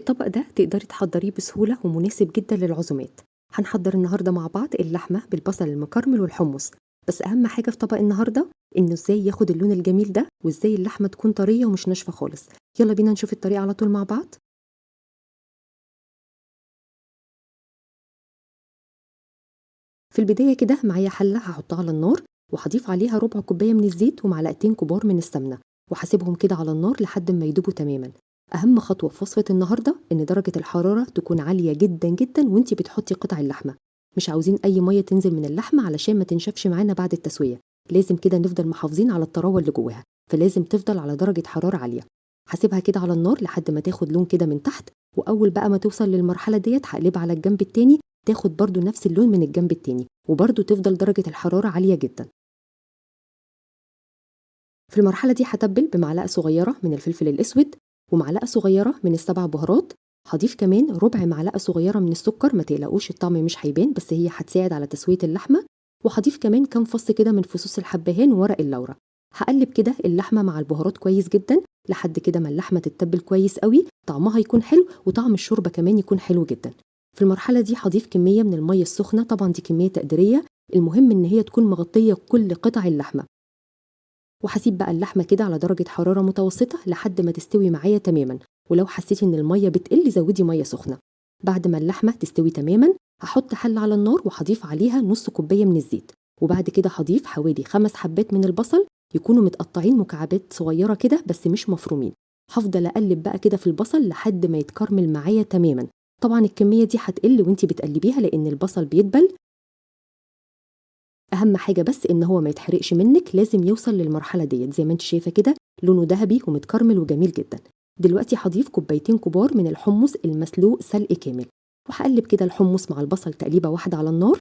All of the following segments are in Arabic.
الطبق ده تقدري تحضّريه بسهولة ومناسب جدًا للعزومات. هنحضّر النهارده مع بعض اللحمة بالبصل المكرمل والحمص، بس أهم حاجة في طبق النهارده إنه إزاي ياخد اللون الجميل ده، وإزاي اللحمة تكون طرية ومش ناشفة خالص. يالّا بينا نشوف الطريقة على طول مع بعض. في البداية كده معايا حلة هاحطها على النار، وهاضيف عليها ربع كوباية من الزيت ومعلقتين كبار من السمنة، وهاسيبهم كده على النار لحد ما يدوبوا تمامًا. أهم خطوة في وصفة النهارده إن درجة الحرارة تكون عالية جدًا، جدًا وأنتِ بتحطي قطع اللحمة. مش عاوزين أي مَيّة تنزل من اللحمة علشان ما تنشفش معانا بعد التسوية. لازم كده نفضل محافظين على الطراوة اللي جواها، فلازم تفضل على درجة حرارة عالية. هاسيبها كده على النار لحد ما تاخد لون كده من تحت، وأول بقى ما توصل للمرحلة ديّة هاقلبها على الجنب التاني تاخد برضه نفس اللون من الجنب التاني، وبرضه تفضل درجة الحرارة عالية جدًا. في المرحلة دي هاتبِّل بمعلقة صغيرة من الفلفل الأسود، ومعلقة صغيرة من ال7 بهارات. هاضيف كمان ربع معلقة صغيرة من السكر، ما تقلقوش الطعم مش هيبان، بس هي هتساعد على تسوية اللحمة. وهاضيف كمان كام فص كده من فصوص الحبهان وورق اللورا. هاقلِّب كده اللحمة مع البهارات كويس جدًا، لحد كده ما اللحمة تتبِّل كويس أوي، طعمها يكون حلو وطعم الشوربة كمان يكون حلو جدًا. في المرحلة دي هاضيف كمية من المَيّة السخنة، طبعًا دي كمية تقديرية، المهم إن هي تكون مغطية كل قطع اللحمة. وهاسيب بقى اللحمة كده على درجة حرارة متوسطة لحد ما تستوي معايا تمامًا، ولو حسيتِ إن المَيّة بتقل زودي مَيّة سخنة. بعد ما اللحمة تستوي تمامًا هاحط حلة على النار وهاضيف عليها نُص كوباية من الزيت، وبعد كده هاضيف حوالي 5 حبات من البصل يكونوا متقطعين مكعبات صغيرة كده بس مش مفرومين. هافضل أقلِّب بقى كده في البصل لحد ما يتكرمل معايا تمامًا. طبعًا الكمية دي هتقل وأنتِ بتقلّبيها لإن البصل بيدبل. أهم حاجة بس إن هو ما يتحرقش منِّك، لازم يوصل للمرحلة ديّة، زي ما أنتِ شايفة كده لونه دهبي ومتكرمل وجميل جدًا. دلوقتي هاضيف كوبايتين كبار من الحمص المسلوق سلق كامل، وهاقلِّب كده الحمص مع البصل تقليبة واحدة على النار.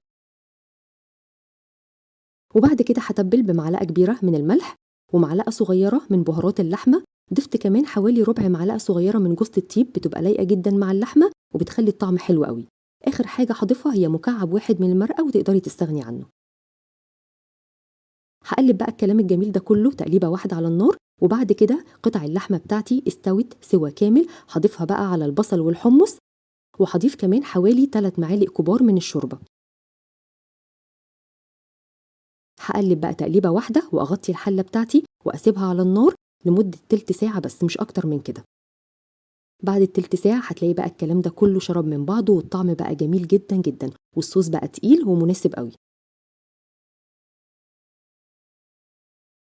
وبعد كده هاتبِّل بمعلقة كبيرة من الملح، ومعلقة صغيرة من بهارات اللحمة. ضِفت كمان حوالي ربع معلقة صغيرة من جوزة الطيب، بتبقى لايقة جدًا مع اللحمة وبتخلّي الطعم حلو أوي. آخر حاجة هاضيفها هي مكعب واحد من المرقة وتقدري تستغني عنه. هاقلِّب بقى الكلام الجميل ده كله تقليبة واحدة على النار، وبعد كده قطع اللحمة بتاعتي استوت سِوَى كامل، هاضيفها بقى على البصل والحمص، وهاضيف كمان حوالي 3 معالق كبار من الشوربة. هاقلِّب بقى تقليبة واحدة وأغطّي الحلة بتاعتي وأسيبها على النار لمدة تِلت ساعة بس مش أكتر من كده. بعد التِلت ساعة هتلاقي بقى الكلام ده كله شرب من بعضه والطعم بقى جميل جدًا، جدًا، والصوص بقى تقيل ومناسب أوي.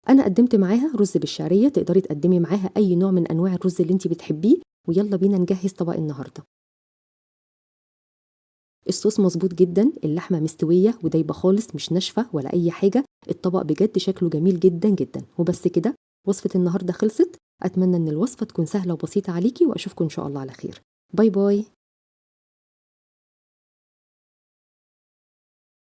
أنا قدّمت معاها رز بالشعرية، تقدري تقدّمي معاها أي نوع من أنواع الرز اللي أنتِ بتحبيه. ويالّا بينا نجهّز طبق النهارده. الصوص مضبوط جدًا، اللحمة مستوية ودايبة خالص مش ناشفة ولا أي حاجة. الطبق بجد شكله جميل جدًا، جدًا. وبس كده، وصفة النهارده خلصت. أتمنى إن الوصفة تكون سهلة وبسيطة عليكِ، وأشوفكم إن شاء الله على خير. باي، باي.